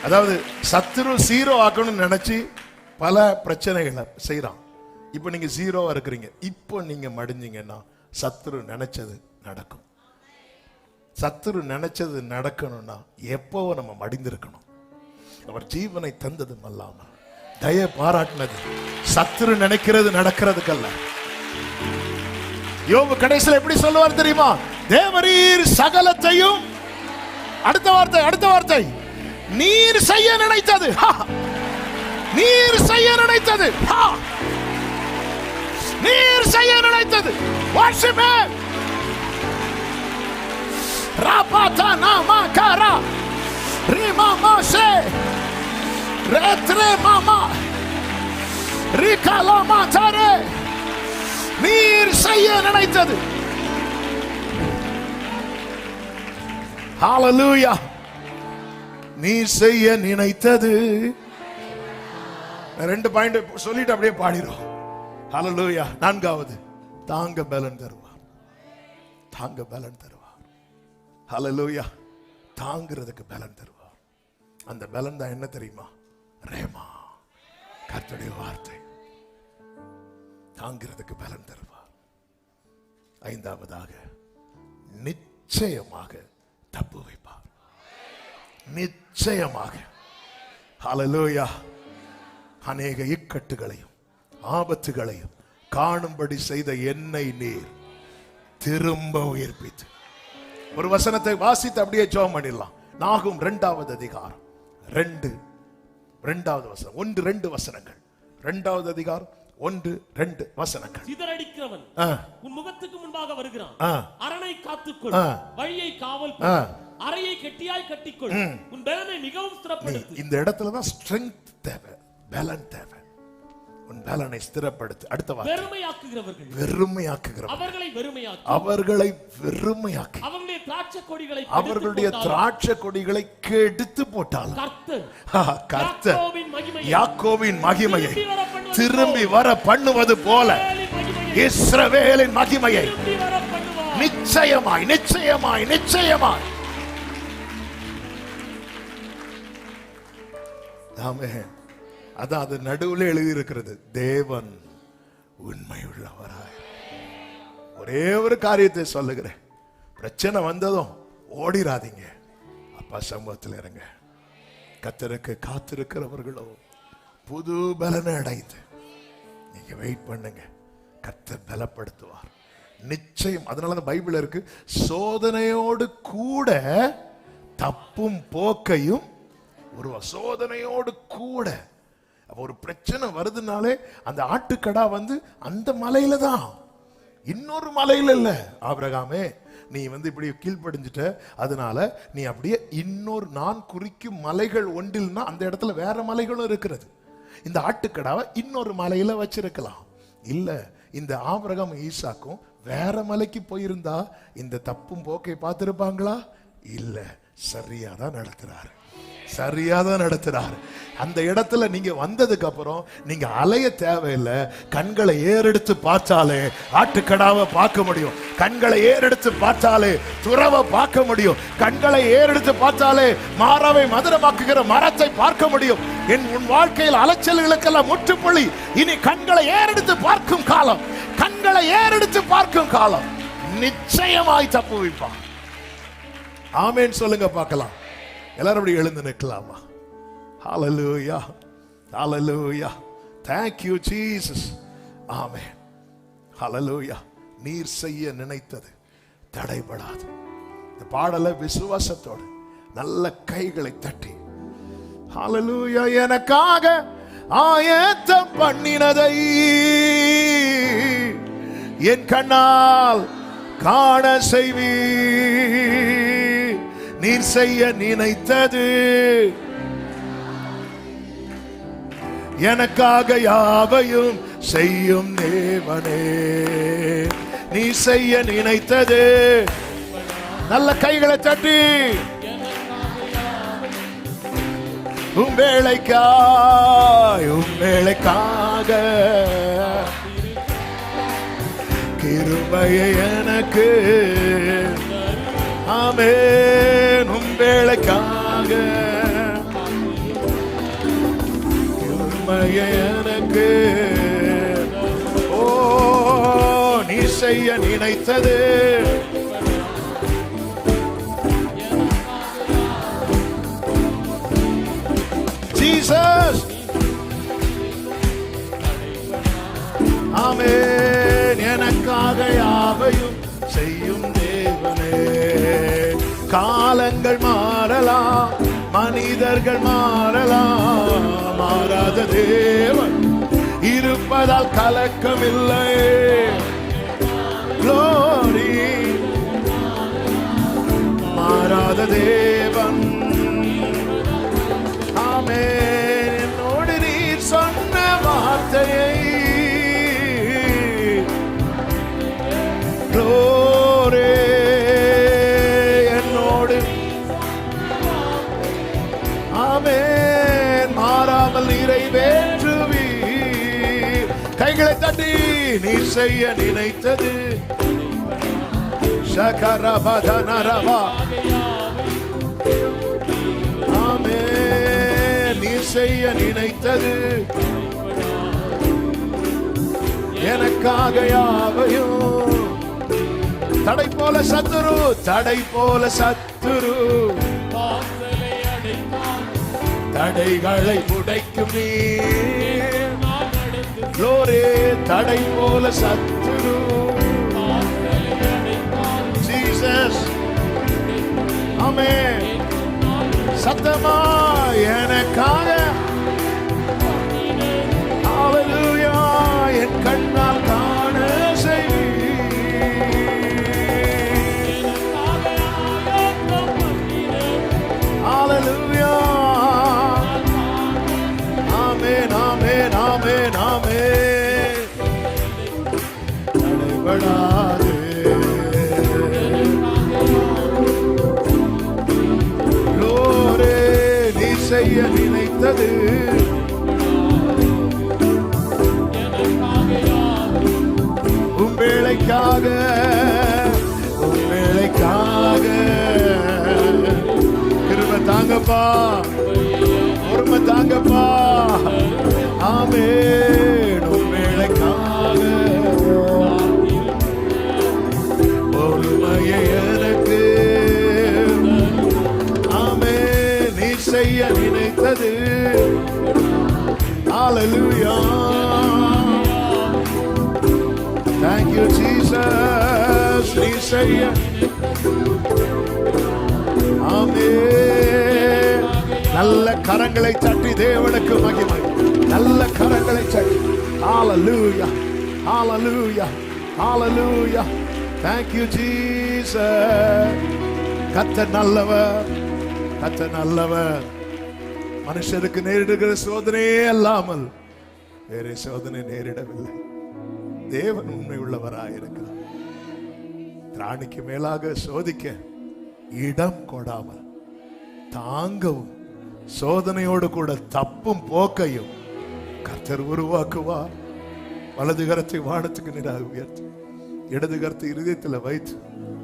அதாவது சத்துரு சீரோ ஆக்கணும்னு நினைச்சு பல பிரச்சனைகளை செய்யறான். இப்ப நீங்க ஜீரோவா இருக்கிறீங்க. இப்போ நீங்க மடிஞ்சீங்கன்னா சத்துரு நினைச்சது நடக்கும். சத்துரு நினைச்சது நடக்கணும்னா எப்போ நம்ம மடிந்திருக்கணும். அவர் ஜீவனை தந்ததும் அல்லாமல் தய பாராட்டினது சத்துரு நினைக்கிறது நடக்கிறதுக்கல்ல. யோபு கடைசியில் எப்படி சொல்லுவார் தெரியுமா? தேவரீர் சகலத்தையும், அடுத்த வார்த்தை நீர் செய்ய நினைத்தது, நீர் செய்ய நினைத்தது, நீர் செய்ய நினைத்தது. worship him. Rapata nama kara rima mose retre mama rikala matare. நீர் செய்ய நினைத்தது. ஹalleluya. நீர் செய்ய நினைத்தது. 2 பாயிண்ட் சொல்லிட்டு அப்படியே பாடிரோம். ஹalleluya. 4வது, தாங்க பலன் தருவார். தாங்க பலன் தருவார். ஹல்லேலூயா. தாங்கிறதுக்கு பலன் தருவார். அந்த பலன் தான் என்ன தெரியுமா? ரேமா, கர்த்தருடைய வார்த்தை. தாங்கிறதுக்கு பலன் தருவார். 5வதாக, நிச்சயமாக தப்பு வைப்பார். நிச்சயமாக. ஹல்லேலூயா. அநேக இக்கட்டுகளையும் ஆபத்துகளையும் காணும்படி செய்த என்னை நீர் திரும்ப உயிர்ப்பித்து. ஒரு வசனத்தை வாசித்து அப்படியே ஜெபம் பண்ணிடலாம். நாகும் 2வது அதிகாரம் 2வது வசனம், 1-2 வசனங்கள். 2வது அதிகாரம் 1-2 வசனங்கள். சிதறடிக்கிறவன் உன் முகத்துக்கு முன்பாக வருகிறான். அரணை காத்துக்கொள், வழியை காவல், அறையை கெட்டியாய் கட்டிக்கொள், உன் பலனை மிகவும் ஸ்திரப்படுத்து. இந்த இடத்துல தான் ஸ்ட்ரெங்த் தேவை, பலன் தேவை. உன் பலனை ஸ்திரப்படுத்து. அடுத்த வார்த்தை, வெறுமையாக்குகிறவர்கள், வெறுமையாக்குகிறவர்கள், அவர்களை வெறுமையாக்கி அவர்களுடைய திராட்சை கொடிகளை கெடுத்து போட்டால் கர்த்தர் யாக்கோபின் மகிமையை திரும்பி வர பண்ணுவது போல இஸ்ரவேலின் மகிமையை நிச்சயமாய் நிச்சயமாய் நிச்சயமாய். ஆமென். அதான் அது நடுவில் எழுதி இருக்கிறது, தேவன் உண்மை உள்ளவராய். ஒரே ஒரு காரியத்தை சொல்லுகிறேன், பிரச்சனை வந்ததும் ஓடிராதீங்க, அப்பா சமூகத்தில் இருங்க. கர்த்தருக்கு காத்திருக்கிறவர்களோ புது பலனை அடைந்து நீங்க வெயிட் பண்ணுங்க, கர்த்தர் பலப்படுத்துவார் நிச்சயம். அதனால பைபிள் இருக்கு, சோதனையோடு கூட தப்பும் போக்கையும் ஒரு சோதனையோடு கூட. அப்ப ஒரு பிரச்சனை வருதுனாலே அந்த ஆட்டுக்கடா வந்து அந்த மலையில தான், இன்னொரு மலையில இல்ல. ஆபிரகாமே, நீ வந்து இப்படி கீழ்ப்படிஞ்சிட்ட, அதனால நீ அப்படியே இன்னொரு நான் குறிக்கும் மலைகள் ஒன்றில்னா அந்த இடத்துல வேற மலைகளும் இருக்கிறது. இந்த ஆட்டுக்கடாவை இன்னொரு மலையில வச்சிருக்கலாம். இல்ல, இந்த ஆபிரகாம் ஈசாக்கும் வேற மலைக்கு போயிருந்தா இந்த தப்பும் போக்கை பார்த்திருப்பாங்களா? இல்ல, சரியா தான் நடத்துறாரு, சரியாதான் நடத்துறாரு. அந்த இடத்துல நீங்க வந்ததுக்கு அப்புறம் நீங்க அலைய தேவையில்லை. கண்களை ஏறெடுத்து பார்த்தாலே ஆட்டுக்கடாவை பார்க்க முடியும். கண்களை ஏறெடுத்து பார்த்தாலே துறவை பார்க்க முடியும். கண்களை ஏறெடுத்து பார்த்தாலே மாறாவை மதுரமாக்குகிற மரத்தை பார்க்க முடியும். உன் வாழ்க்கையில் அலைச்சல்களுக்கெல்லாம் முற்றுப்புள்ளி. இனி கண்களை ஏறெடுத்து பார்க்கும் காலம், கண்களை ஏறெடுத்து பார்க்கும் காலம். நிச்சயமாய் தப்பு வைப்பான். ஆமென் சொல்லுங்க பார்க்கலாம். எல்லாரும் அப்படி எழுந்து நிற்கலாமா? Hallelujah. Hallelujah. Thank you Jesus. Amen. Hallelujah. நீர் செய்ய நினைத்தது தடைபடாது. இந்த பாடலை விசுவாசத்தோடு நல்ல கைகளை தட்டி Hallelujah. எனக்காக ஆயத்தம் பண்ணினதை என் கண்ணால் காண செய்வி. நீர் செய்ய நினைத்தது எனக்காக யாவையும் செய்யும் தேவனே. நீ செய்ய நினைத்தது நல்ல கைகளை தட்டி உம் வேளைக்காக கிருபையை எனக்கு ஆமென். உம் வேளைக்காக எனக்கு ஓ நீ செய்ய நினைத்தது ஜீசஸ். ஆமென். எனக்காக யாவையும் செய்யும் தேவனே. காலங்கள் மாறலாம், மனிதர்கள் மாறலாம், மாறாத தேவன் இருப்பதால் கலக்கமில்லை. Glory. மாறாத தேவன் ஆமென். என்னோடு நீர் சொன்ன வார்த்தையை Glory. என்னோடு ஆமென் மாறாமல் நிறைவேற்றுவி. கைகளை தட்டி நீர் செய்ய நினைத்தது சகரபதனரவா. ஆமென். நீர் செய்ய நினைத்தது எனக்காக யாவையும். தடை போல சத்துரு, தடை போல சத்துரு தடைகளை உடைக்கும் நீர். Glory. தடை போல சத்துரு Jesus. ஆமென். சத்தமா எனக்காக Hallelujah. என் கண்ணால் காண செய்வி. Hallelujah. Amen, amen, amen, amen. தடைபடாது. Glory. நீ செய்ய நினைத்தது உம் வேளைக்காக, உம் வேளைக்காக. கிருபை தாங்கப்பா, பொறுமை தாங்கப்பா. ஆமென். உம் வேளைக்காக பொறுமையை எனக்கு ஆமென். நீ செய்ய நினைத்தது Hallelujah. Thank you Jesus. நீ செய்ய ஆமென். நல்ல கரங்களை தட்டி தேவனுக்கு மகிமை. நல்ல கரங்களை தட்டி Hallelujah. Hallelujah. Hallelujah. Thank you Jesus. கர்த்தர் நல்லவர், கர்த்தர் நல்லவர். மனுஷருக்கு நேரிடுகிற சோதனையே அல்லாமல் வேற சோதனை நேரிடவில்லை. தேவன் உண்மை உள்ளவராயிருக்கிறார். திராணிக்கு மேலாக சோதிக்க இடம் கொடாமல் தாங்கவும் சோதனையோடு கூட தப்பும் போக்கையும் கர்த்தர் உருவாக்குவார். வலது கரத்தை வானத்துக்கு நேராக உயர்த்தி இடது கரத்தை இருதயத்தில் வைத்து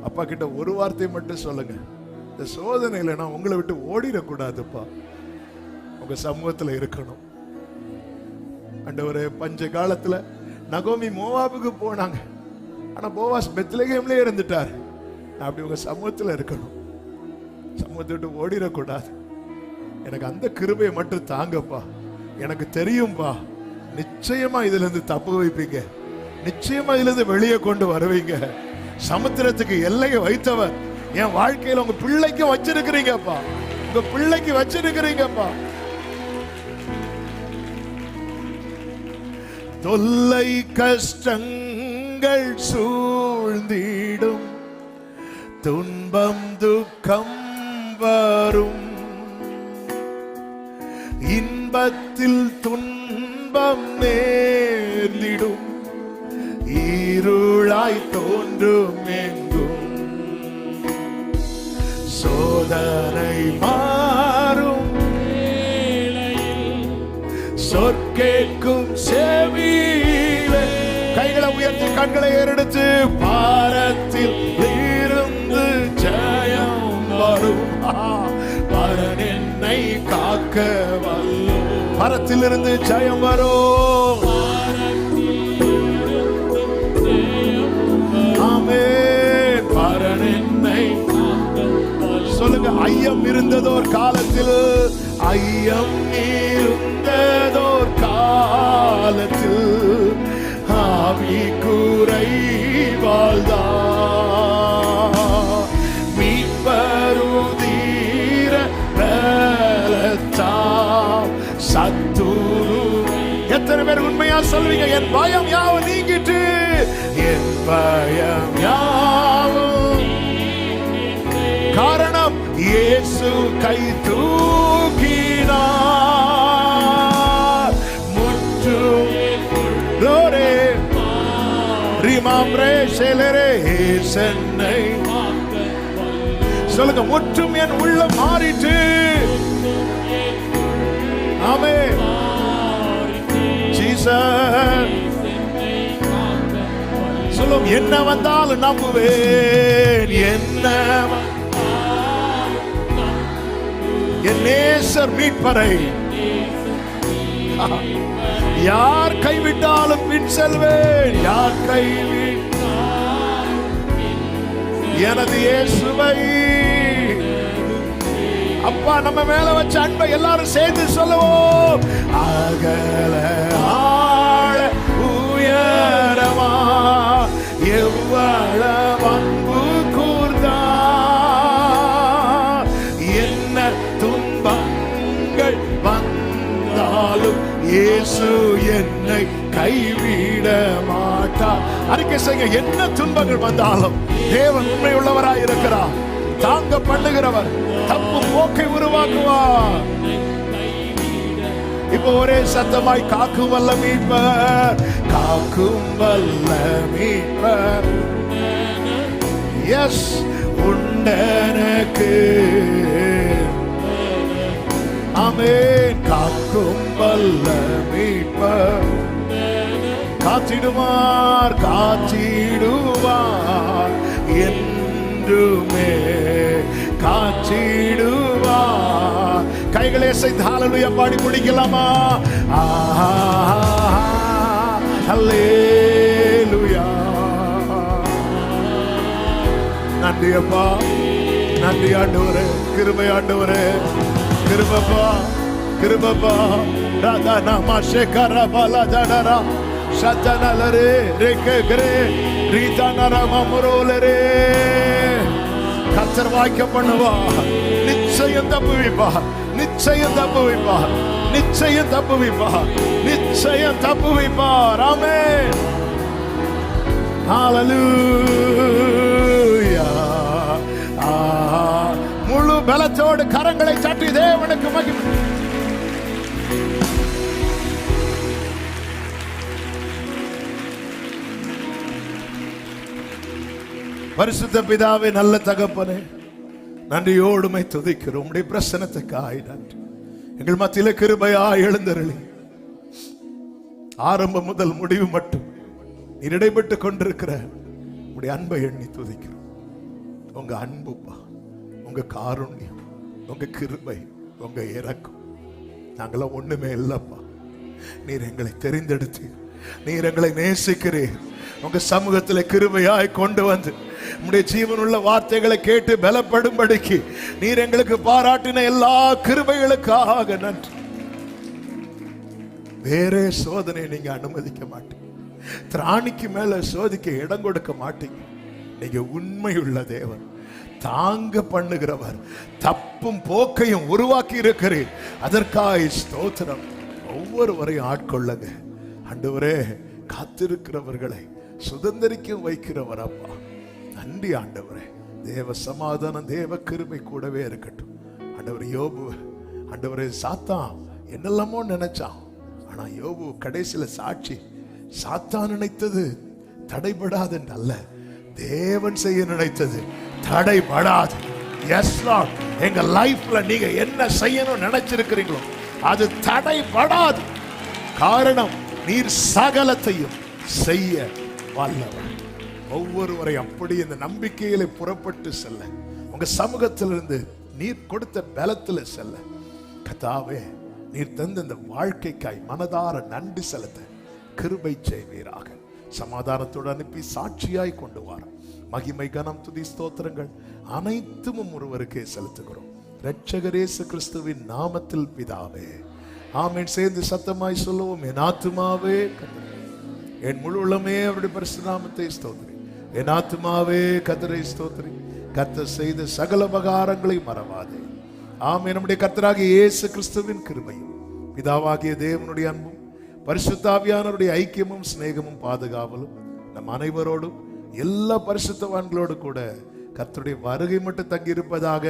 அப்பா கிட்ட ஒரு வார்த்தை மட்டும் சொல்லுங்க. இந்த சோதனையில நான் உங்களை விட்டு ஓடிடக்கூடாதுப்பா, உங்க சமூகத்துல இருக்கணும். ஆண்டவரே, பஞ்ச காலத்துல நகோமி மோவாபுக்கு போனாங்க, ஆனா போவாஸ் பெத்லகேம்லயே இருந்துட்டார். நான் அப்படி உங்க சமூகத்துல இருக்கணும், சமூகத்தை விட்டு ஓடிடக்கூடாது. எனக்கு அந்த கிருபையை மட்டும் தாங்கப்பா. எனக்கு தெரியும்பா, நிச்சயமா இதுல இருந்து தப்பு வைப்பீங்க, நிச்சயமா இதுல இருந்து வெளியே கொண்டு வருவீங்க. சமுத்திரத்துக்கு எல்லையை வைத்தவர் என் வாழ்க்கையில உங்க பிள்ளைக்கு வச்சிருக்கிறீங்கப்பா, உங்க பிள்ளைக்கு வச்சிருக்கிறீங்கப்பா. தொல்லை கஷ்டங்கள் சூழ்ந்திடும், துன்பம் துக்கம் வரும், இன்பத்தில் துன்பம் நேர்ந்திடும், இருளாய் தோன்றும் எங்கும், சோதனை மாறும் சொற்கேட்கும் செவியிலே. கைகளை உயர்த்தி கண்களை ஏறெடுத்து பாரத்தில் இருந்து ஜெயம் வரும். பரன் என்னை காக்க வல்லோ, பரத்திலிருந்து ஜெயம் வரும். ஆமென். பரன் என்னை சொல்லுங்க. ஐயம் இருந்ததோர் காலத்தில், ஐயம் இருந்ததோர் காலத்தில் ஆவி குறைவாழ்தா மீட்பருதீர சத்துரு. எத்தனை பேர் உண்மையா சொல்வீங்க? என் பயம் யாவும் நீங்கிட்டு, என் பயம் யாவும். காரணம் இயேசு கை தூக்கினார். முற்றும் சொல்லுங்க. முற்றும் என் உள்ளம் மாறிட்டு. ஆமென். ஜீசஸ் சொல்லும். என்ன வந்தாலும் நம்புவேன், என்ன என் நேசர் மீட்பரை யார் கைவிட்டாலும் பின் செல்வேன். யார் கைவிட்டாலும் எனது இயேசுவை. அப்பா, நம்ம மேல வச்ச அன்பை எல்லாரும் சேர்ந்து சொல்லுவோம். அகல ஆழ உயரமா எவ்வளவு அன்பு கூர்ந்தா, என்ன துன்பங்கள் வந்தாலும் இயேசு என்னை கைவிட மாட்டார். அறிக்கை செய்ய. என்ன துன்பங்கள் வந்தாலும் தேவன் உண்மை உள்ளவராய் இருக்கிறார், தாங்க பண்ணுகிறவர், தப்பு போக்கை உருவாக்குவார். இப்போ ஒரே சத்தமாய் காக்கும் வல்ல மீட்பர், காக்கும் வல்ல மீட்பர் எஸ் உண்டனக்கு. ஆமென். காக்கும் வல்ல மீட்பர் காத்திடுவார், காத்திடுவார், என்றுமே காத்திடுவார். கைகளை அசைத்து ஹல்லேலூயா பாடி முடிக்கலாமா? ஹல்லேலூயா. நன்றி அப்பா, நன்றி ஆண்டவரே, கிருபை ஆண்டவரே, கிருபப்பா, கிருபப்பா. ராதா நாமா ஷேகர பாலா ஜடரா சஜனலரே ரேகரே ரீதானரமா முரோலரே. கர்த்தர் வாய்க்க பண்ணுவா, நிச்சயம் தப்புவிப்பா, நிச்சயம் தப்புவிப்பா, நிச்சயம் தப்புவிப்பா, நிச்சயம் தப்புவிப்பா. ஆமென். ஹல்லேலூயா. முழு பலத்தோடு கரங்களை தட்டி தேவனுக்கு மகிமை. பரிசுத்த பிதாவே, நல்ல தகப்பனே, நன்றியோடுமை துதிக்கிறோம். உம்முடைய பிரசன்னத்துக்காய் நன்றி. எங்கள் மத்தியில கிருபையா எழுந்தருளி ஆரம்பம் முதல் முடிவு மட்டும் நீர் இடைப்பட்டு கொண்டிருக்கிற உங்களுடைய அன்பை எண்ணி துதிக்கிறோம். உங்க அன்புப்பா, உங்க காருண்யம், உங்க கிருபை, உங்க இரக்கம், நாங்களாம் ஒண்ணுமே இல்லப்பா. நீர் எங்களை தெரிந்தெடுத்து, நீர் எங்களை நேசிக்கிறீர். உங்க சமூகத்தில் கிருபையாய் கொண்டு வந்து உம்முடைய ஜீவனுள்ள வார்த்தைகளை கேட்டு பலப்படும்படிக்கு நீர் எங்களுக்கு பாராட்டின எல்லா கிருபைகளுக்காக நன்றி. வேற சோதனை நீங்க அனுமதிக்க மாட்டீங்க. திராணிக்கு மேல சோதிக்க இடம் கொடுக்க மாட்டீங்க. நீங்க உண்மையுள்ள தேவன், தாங்க பண்ணுகிறவர், தப்பும் போக்கையும் உருவாக்கி இருக்கிறீர். அதற்காக ஸ்தோத்திரம். ஒவ்வொருவரையும் ஆட்கொள்ளுங்க ஆண்டவரே. காத்திருக்கிறவர்களை சுதந்திரிக்க வைக்கிறவர் அப்பா, நன்றி ஆண்டவரே. தேவ சமாதானம், தேவ கிருபை கூடவே இருக்கட்டும் ஆண்டவர். யோபு ஆண்டவரே, சாத்தான் என்னெல்லாமோ நினைச்சான், ஆனா யோபு கடைசியில சாட்சி, சாத்தான் நினைத்தது தடைபடாது அல்ல, தேவன் செய்ய நினைத்தது தடைபடாது. எஸ் லார்ட், எங்க லைஃப்ல நீங்க என்ன செய்யணும் நினைச்சிருக்கிறீங்களோ அது தடைபடாது. காரணம், நீர் சகலத்தையும் செய்ய வல்லவர். ஒவ்வொருவரை அப்படி இந்த நம்பிக்கையில புறப்பட்டு செல்ல, உங்க சமூகத்திலிருந்து நீர் கொடுத்த பலத்துல செல்ல கர்த்தாவே, நீர் தந்த இந்த வாழ்க்கைக்காய் மனதார நன்றி செலுத்த கிருபை செய்வீராக. சமாதானத்தோடு அனுப்பி சாட்சியாய் கொண்டு வார மகிமை, கனம், துதி, ஸ்தோத்திரங்கள் அனைத்தும் ஒருவருக்கே செலுத்துகிறோம் இரட்சகர் இயேசு கிறிஸ்துவின் நாமத்தில் பிதாவே, ஆமென். சேர்ந்து சத்தமாய் சொல்லுவோம். என் ஆத்துமாவே கர்த்தரை, என் முழு உள்ளமே அவருடைய பரிசுத்த நாமத்தை ஸ்தோத்திரி. என் ஆத்துமாவே கர்த்தரை ஸ்தோத்திரி. கர்த்தர் செய்த சகல உபகாரங்களை மறவாதே. ஆமென். நம்முடைய கர்த்தராகிய இயேசு கிறிஸ்துவின் கிருபையும் பிதாவாகிய தேவனுடைய அன்பும் பரிசுத்த ஆவியானவருடைய ஐக்கியமும் சிநேகமும் பாதுகாவலும் நம் அனைவரோடும் எல்லா பரிசுத்தவான்களோடு கூட கர்த்தருடைய வருகை மட்டும் தங்கி இருப்பதாக.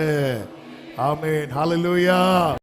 ஆமென். ஹல்லேலூயா.